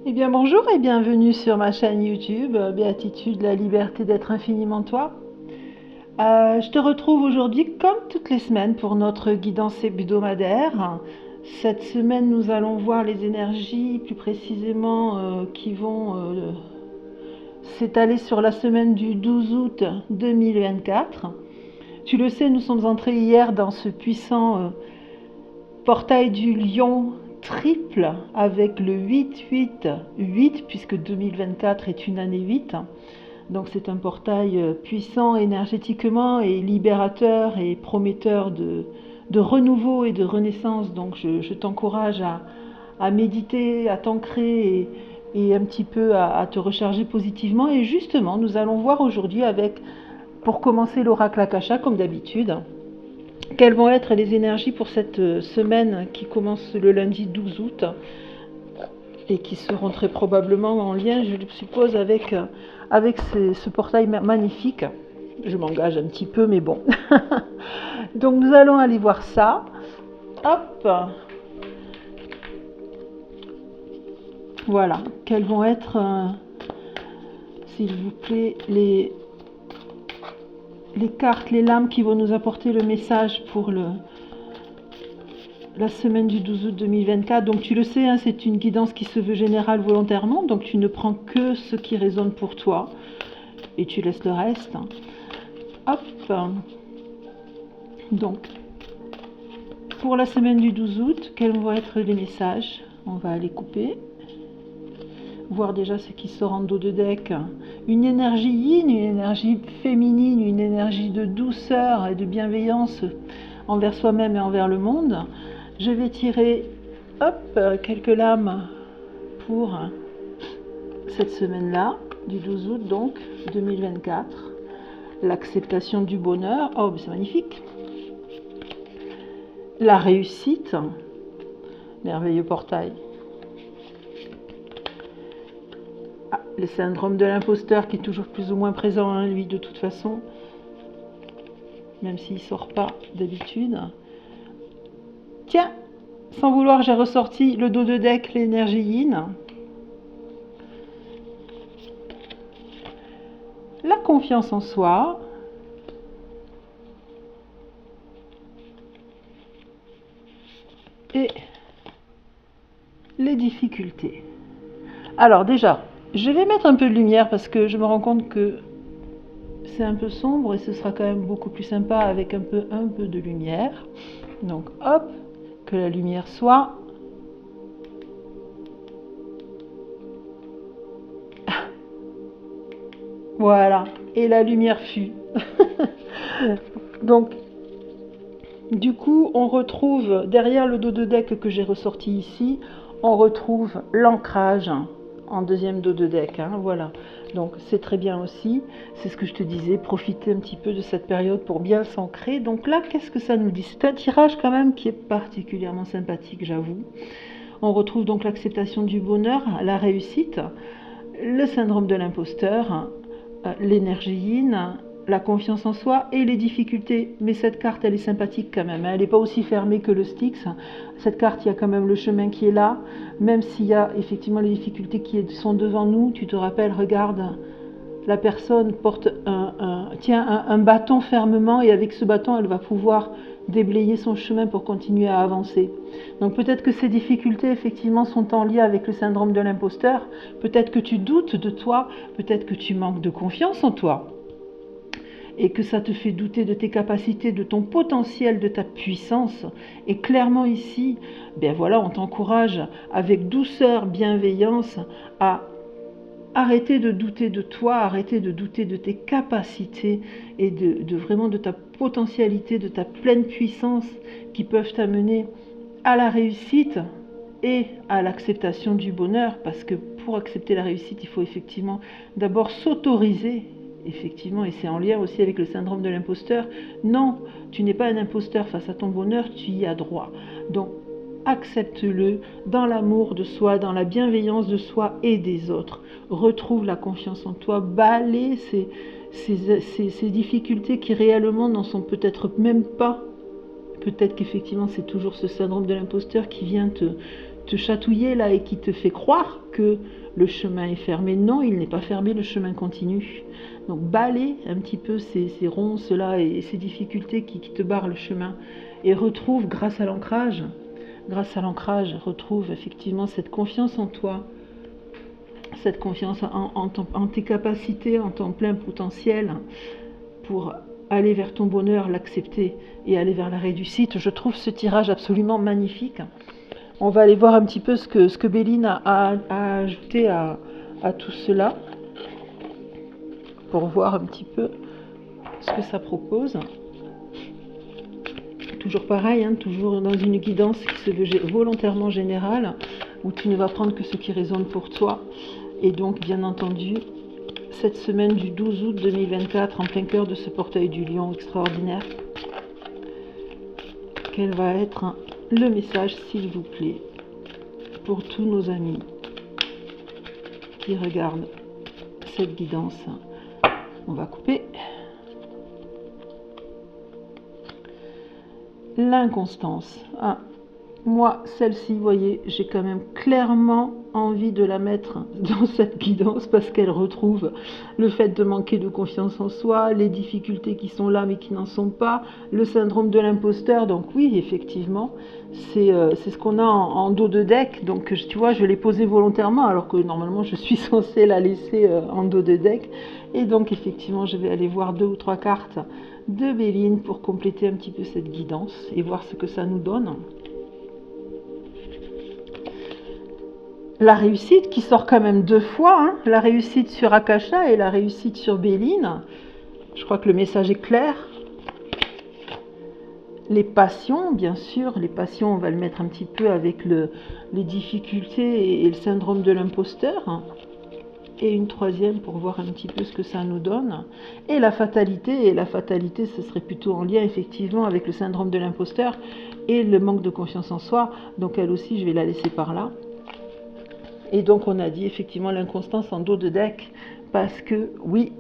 Eh bien bonjour et bienvenue sur ma chaîne YouTube, Béatitude, la liberté d'être infiniment toi. Je te retrouve aujourd'hui comme toutes les semaines pour notre guidance hebdomadaire. Cette semaine nous allons voir les énergies plus précisément qui vont s'étaler sur la semaine du 12 août 2024. Tu le sais, nous sommes entrés hier dans ce puissant portail du lion triple avec le 8-8-8 puisque 2024 est une année 8. Donc c'est un portail puissant énergétiquement et libérateur et prometteur de renouveau et de renaissance. Donc je t'encourage à méditer, à t'ancrer et un petit peu à te recharger positivement. Et justement, nous allons voir aujourd'hui avec, pour commencer l'oracle Akasha comme d'habitude, quelles vont être les énergies pour cette semaine qui commence le lundi 12 août et qui seront très probablement en lien, je suppose, avec ce portail magnifique. Je m'engage un petit peu, mais bon. Donc nous allons aller voir ça. Hop. Voilà. Quelles vont être, s'il vous plaît, les cartes, les lames qui vont nous apporter le message pour la semaine du 12 août 2024. Donc tu le sais, hein, c'est une guidance qui se veut générale volontairement, donc tu ne prends que ce qui résonne pour toi et tu laisses le reste. Hop. Donc, pour la semaine du 12 août, quels vont être les messages? On va les couper. Voir déjà ce qui sort en dos de deck. Une énergie yin, une énergie féminine, une énergie de douceur et de bienveillance envers soi-même et envers le monde. Je vais tirer quelques lames pour cette semaine-là, du 12 août donc 2024. L'acceptation du bonheur, oh c'est magnifique. La réussite, merveilleux portail. Le syndrome de l'imposteur qui est toujours plus ou moins présent, hein, lui de toute façon, même s'il ne sort pas d'habitude. Tiens, sans vouloir, j'ai ressorti le dos de deck, l'énergie yin. La confiance en soi. Et les difficultés. Alors déjà, je vais mettre un peu de lumière parce que je me rends compte que c'est un peu sombre et ce sera quand même beaucoup plus sympa avec un peu de lumière. Donc hop, que la lumière soit. Voilà, et la lumière fut. Donc, du coup, on retrouve, derrière le dos de deck que j'ai ressorti ici, on retrouve l'ancrage en deuxième dos de deck. Hein, voilà, donc c'est très bien aussi. C'est ce que je te disais, profiter un petit peu de cette période pour bien s'ancrer. Donc là, qu'est-ce que ça nous dit? C'est un tirage quand même qui est particulièrement sympathique, j'avoue. On retrouve donc l'acceptation du bonheur, la réussite, le syndrome de l'imposteur, l'énergie yin, la confiance en soi et les difficultés. Mais cette carte, elle est sympathique quand même. Elle n'est pas aussi fermée que le Styx. Cette carte, il y a quand même le chemin qui est là. Même s'il y a effectivement les difficultés qui sont devant nous, tu te rappelles, regarde, la personne porte un bâton fermement et avec ce bâton, elle va pouvoir déblayer son chemin pour continuer à avancer. Donc peut-être que ces difficultés effectivement sont en lien avec le syndrome de l'imposteur, peut-être que tu doutes de toi, peut-être que tu manques de confiance en toi et que ça te fait douter de tes capacités, de ton potentiel, de ta puissance. Et clairement ici, ben voilà, on t'encourage avec douceur, bienveillance à arrêter de douter de toi, arrêter de douter de tes capacités et de vraiment de ta potentialité, de ta pleine puissance qui peuvent t'amener à la réussite et à l'acceptation du bonheur, parce que pour accepter la réussite, il faut effectivement d'abord s'autoriser, effectivement, et c'est en lien aussi avec le syndrome de l'imposteur. Non, tu n'es pas un imposteur face à ton bonheur, tu y as droit. Donc, accepte-le dans l'amour de soi, dans la bienveillance de soi et des autres. Retrouve la confiance en toi, balaie ces difficultés qui réellement n'en sont peut-être même pas. Peut-être qu'effectivement c'est toujours ce syndrome de l'imposteur qui vient te chatouiller là et qui te fait croire que le chemin est fermé. Non, il n'est pas fermé, le chemin continue. Donc balaie un petit peu ces ronces là et ces difficultés qui te barrent le chemin et retrouve grâce à l'ancrage, retrouve effectivement cette confiance en toi, cette confiance en tes capacités, en ton plein potentiel pour aller vers ton bonheur, l'accepter et aller vers la réussite. Je trouve ce tirage absolument magnifique. On va aller voir un petit peu ce que Béline a ajouté à tout cela pour voir un petit peu ce que ça propose. Toujours pareil, hein, toujours dans une guidance qui se veut volontairement générale, où tu ne vas prendre que ce qui résonne pour toi. Et donc, bien entendu, cette semaine du 12 août 2024, en plein cœur de ce portail du lion extraordinaire, quel va être le message, s'il vous plaît, pour tous nos amis qui regardent cette guidance. On va couper. L'inconstance. Ah, moi, celle-ci, vous voyez, j'ai quand même clairement envie de la mettre dans cette guidance parce qu'elle retrouve le fait de manquer de confiance en soi, les difficultés qui sont là mais qui n'en sont pas, le syndrome de l'imposteur. Donc oui, effectivement, c'est ce qu'on a en dos de deck. Donc tu vois, je l'ai posée volontairement alors que normalement je suis censée la laisser en dos de deck. Et donc effectivement, je vais aller voir 2 ou 3 cartes de Béline pour compléter un petit peu cette guidance et voir ce que ça nous donne. La réussite qui sort quand même 2 fois, hein, la réussite sur Akasha et la réussite sur Béline. Je crois que le message est clair. Les passions, bien sûr, les passions, on va le mettre un petit peu avec les difficultés et le syndrome de l'imposteur. Et une 3e pour voir un petit peu ce que ça nous donne. Et la fatalité, ce serait plutôt en lien effectivement avec le syndrome de l'imposteur et le manque de confiance en soi. Donc elle aussi, je vais la laisser par là. Et donc on a dit effectivement l'inconstance en dos de deck, parce que oui,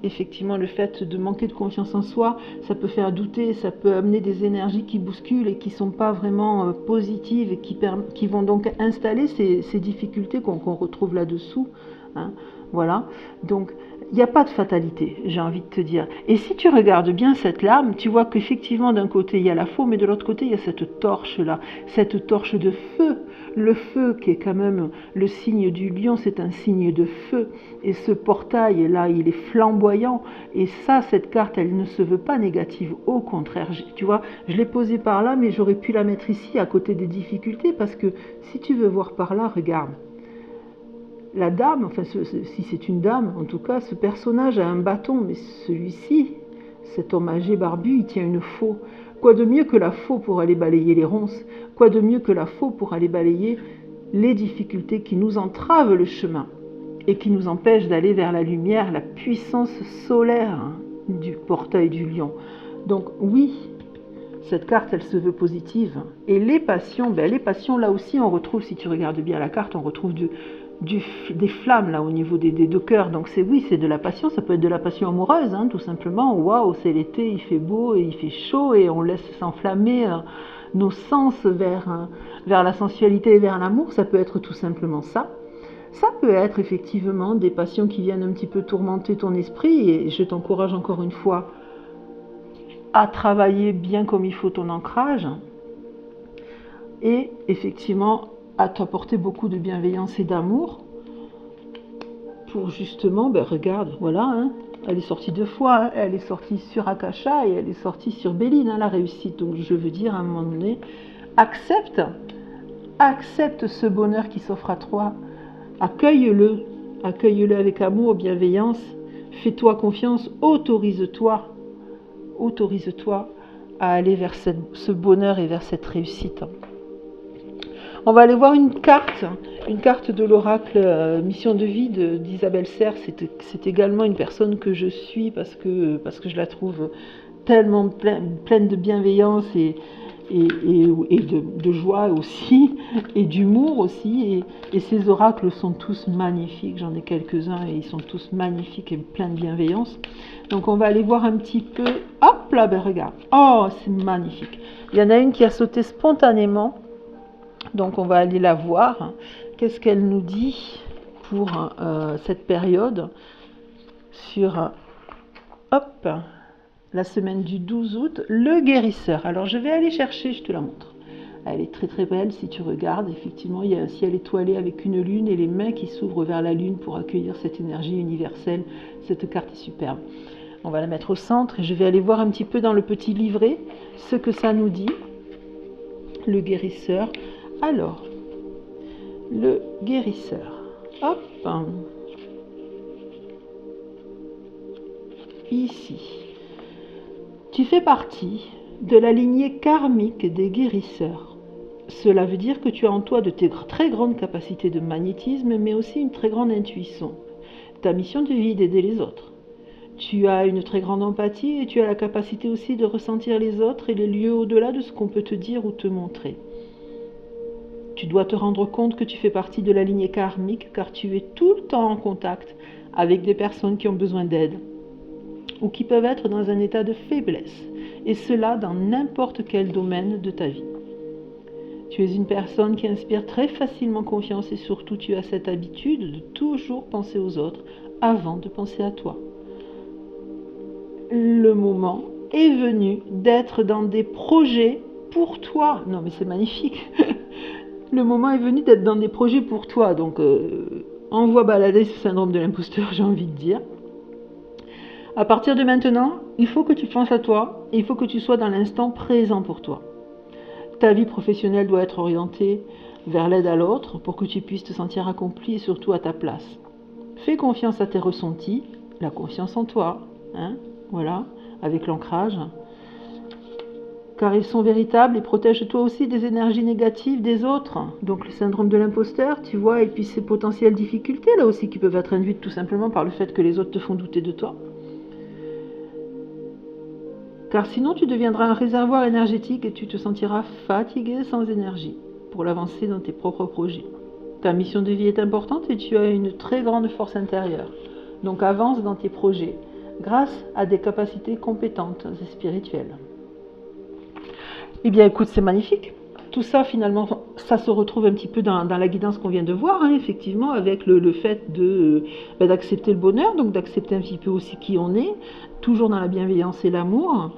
effectivement le fait de manquer de confiance en soi, ça peut faire douter, ça peut amener des énergies qui bousculent et qui ne sont pas vraiment positives et qui vont donc installer ces difficultés qu'on retrouve là-dessous. Hein, voilà, donc il n'y a pas de fatalité, j'ai envie de te dire. Et si tu regardes bien cette lame, tu vois qu'effectivement d'un côté il y a la faux, mais de l'autre côté il y a cette torche là, cette torche de feu. Le feu qui est quand même le signe du lion, c'est un signe de feu. Et ce portail là, il est flamboyant. Et ça, cette carte, elle ne se veut pas négative. Au contraire, tu vois, je l'ai posée par là, mais j'aurais pu la mettre ici à côté des difficultés, parce que si tu veux voir par là, regarde. La dame, enfin si c'est une dame, en tout cas, ce personnage a un bâton, mais celui-ci, cet homme âgé barbu, il tient une faux. Quoi de mieux que la faux pour aller balayer les ronces? Quoi de mieux que la faux pour aller balayer les difficultés qui nous entravent le chemin et qui nous empêchent d'aller vers la lumière, la puissance solaire du portail du lion. Donc oui, cette carte, elle se veut positive. Et les passions, là aussi, on retrouve, si tu regardes bien la carte, on retrouve des flammes là au niveau des 2 cœurs. Donc c'est de la passion, ça peut être de la passion amoureuse, hein, tout simplement. Waouh, c'est l'été, il fait beau et il fait chaud et on laisse s'enflammer nos sens vers la sensualité et vers l'amour. Ça peut être tout simplement ça. Ça peut être effectivement des passions qui viennent un petit peu tourmenter ton esprit, et je t'encourage encore une fois à travailler bien comme il faut ton ancrage et effectivement à t'apporter beaucoup de bienveillance et d'amour pour justement, regarde, voilà, hein, elle est sortie 2 fois, hein, elle est sortie sur Akasha et elle est sortie sur Béline, hein, la réussite. Donc je veux dire à un moment donné, accepte ce bonheur qui s'offre à toi, accueille-le avec amour, bienveillance, fais-toi confiance, autorise-toi à aller vers ce bonheur et vers cette réussite. On va aller voir une carte de l'oracle Mission de vie d'Isabelle Serres. C'est également une personne que je suis parce que je la trouve tellement pleine de bienveillance et de joie aussi, et d'humour aussi. Et ces oracles sont tous magnifiques. J'en ai quelques-uns et ils sont tous magnifiques et pleins de bienveillance. Donc on va aller voir un petit peu. Hop là, regarde. Oh, c'est magnifique. Il y en a une qui a sauté spontanément. Donc on va aller la voir. Qu'est-ce qu'elle nous dit pour cette période sur hop, la semaine du 12 août, le guérisseur. Alors je vais aller chercher, je te la montre. Elle est très très belle si tu regardes. Effectivement, il y a un ciel étoilé avec une lune et les mains qui s'ouvrent vers la lune pour accueillir cette énergie universelle. Cette carte est superbe. On va la mettre au centre et je vais aller voir un petit peu dans le petit livret ce que ça nous dit. Le guérisseur. Alors, le guérisseur. Hop. Ici. Tu fais partie de la lignée karmique des guérisseurs. Cela veut dire que tu as en toi de très grandes capacités de magnétisme, mais aussi une très grande intuition. Ta mission de vie est d'aider les autres. Tu as une très grande empathie et tu as la capacité aussi de ressentir les autres et les lieux au-delà de ce qu'on peut te dire ou te montrer. Tu dois te rendre compte que tu fais partie de la lignée karmique car tu es tout le temps en contact avec des personnes qui ont besoin d'aide ou qui peuvent être dans un état de faiblesse, et cela dans n'importe quel domaine de ta vie. Tu es une personne qui inspire très facilement confiance et surtout tu as cette habitude de toujours penser aux autres avant de penser à toi. Le moment est venu d'être dans des projets pour toi. Non mais c'est magnifique. Le moment est venu d'être dans des projets pour toi. Donc envoie balader ce syndrome de l'imposteur, j'ai envie de dire. À partir de maintenant, il faut que tu penses à toi et il faut que tu sois dans l'instant présent pour toi. Ta vie professionnelle doit être orientée vers l'aide à l'autre pour que tu puisses te sentir accompli et surtout à ta place. Fais confiance à tes ressentis, la confiance en toi, voilà, avec l'ancrage, car ils sont véritables et protège-toi aussi des énergies négatives des autres. Donc le syndrome de l'imposteur, tu vois, et puis ces potentielles difficultés là aussi qui peuvent être induites tout simplement par le fait que les autres te font douter de toi. Car sinon tu deviendras un réservoir énergétique et tu te sentiras fatigué sans énergie pour l'avancer dans tes propres projets. Ta mission de vie est importante et tu as une très grande force intérieure. Donc avance dans tes projets grâce à des capacités compétentes et spirituelles. Eh bien écoute, c'est magnifique. Tout ça finalement, ça se retrouve un petit peu dans la guidance qu'on vient de voir, effectivement, avec le fait d'accepter le bonheur, donc d'accepter un petit peu aussi qui on est, toujours dans la bienveillance et l'amour.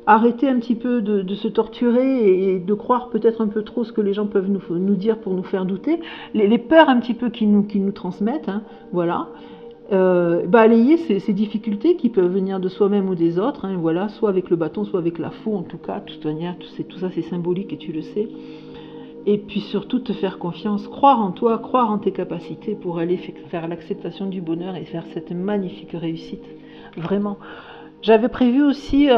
Arrêter un petit peu de se torturer et de croire peut-être un peu trop ce que les gens peuvent nous dire pour nous faire douter, les peurs un petit peu qu'ils nous transmettent, voilà. Balayer ces difficultés qui peuvent venir de soi-même ou des autres, voilà, soit avec le bâton, soit avec la faux, en tout cas, de toute manière, tout ça c'est symbolique et tu le sais. Et puis surtout te faire confiance, croire en toi, croire en tes capacités pour aller faire l'acceptation du bonheur et faire cette magnifique réussite, vraiment. J'avais prévu aussi,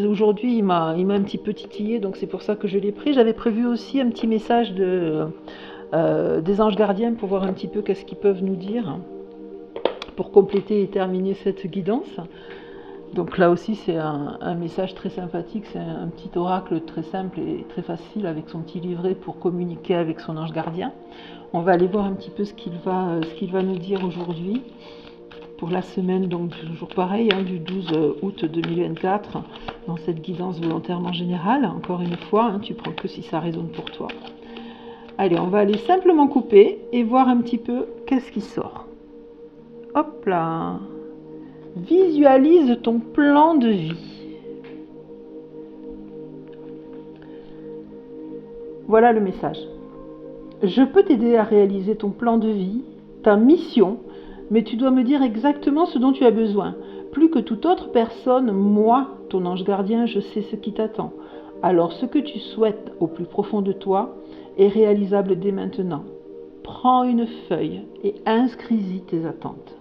aujourd'hui il m'a un petit peu titillé, donc c'est pour ça que je l'ai pris, j'avais prévu aussi un petit message des anges gardiens pour voir un petit peu qu'est-ce qu'ils peuvent nous dire, pour compléter et terminer cette guidance. Donc là aussi c'est un message très sympathique, c'est un petit oracle très simple et très facile avec son petit livret pour communiquer avec son ange gardien. On va aller voir un petit peu ce qu'il va nous dire aujourd'hui pour la semaine, donc toujours pareil, du 12 août 2024, dans cette guidance volontairement générale. Encore une fois, tu prends que si ça résonne pour toi. Allez, on va aller simplement couper et voir un petit peu qu'est-ce qui sort. Hop là! Visualise ton plan de vie. Voilà le message. Je peux t'aider à réaliser ton plan de vie, ta mission, mais tu dois me dire exactement ce dont tu as besoin. Plus que toute autre personne, moi, ton ange gardien, je sais ce qui t'attend. Alors ce que tu souhaites au plus profond de toi est réalisable dès maintenant. Prends une feuille et inscris-y tes attentes.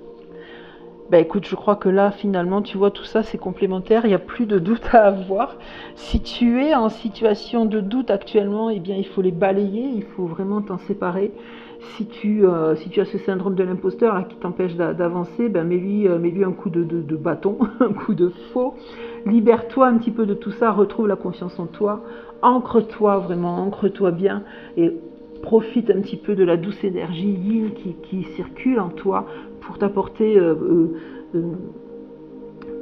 Écoute, je crois que là, finalement, tu vois, tout ça, c'est complémentaire. Il n'y a plus de doute à avoir. Si tu es en situation de doute actuellement, eh bien, il faut les balayer. Il faut vraiment t'en séparer. Si tu as ce syndrome de l'imposteur là, qui t'empêche d'avancer, mets-lui un coup de bâton, un coup de faux. Libère-toi un petit peu de tout ça. Retrouve la confiance en toi. Ancre-toi vraiment, ancre-toi bien. Et profite un petit peu de la douce énergie yin qui circule en toi pour t'apporter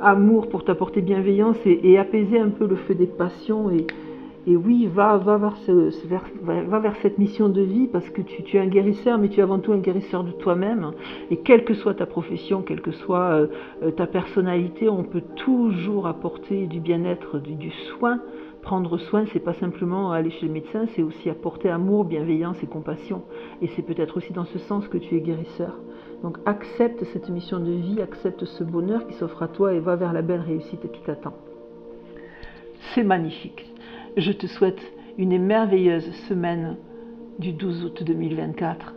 amour, pour t'apporter bienveillance et apaiser un peu le feu des passions et Et oui, va vers cette mission de vie, parce que tu es un guérisseur, mais tu es avant tout un guérisseur de toi-même. Et quelle que soit ta profession, quelle que soit ta personnalité, on peut toujours apporter du bien-être, du soin. Prendre soin, c'est pas simplement aller chez le médecin, c'est aussi apporter amour, bienveillance et compassion. Et c'est peut-être aussi dans ce sens que tu es guérisseur. Donc accepte cette mission de vie, accepte ce bonheur qui s'offre à toi et va vers la belle réussite qui t'attend. C'est magnifique. Je te souhaite une merveilleuse semaine du 12 août 2024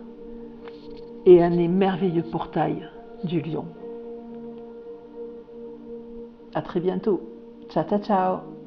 et un merveilleux portail du lion. À très bientôt. Ciao, ciao, ciao.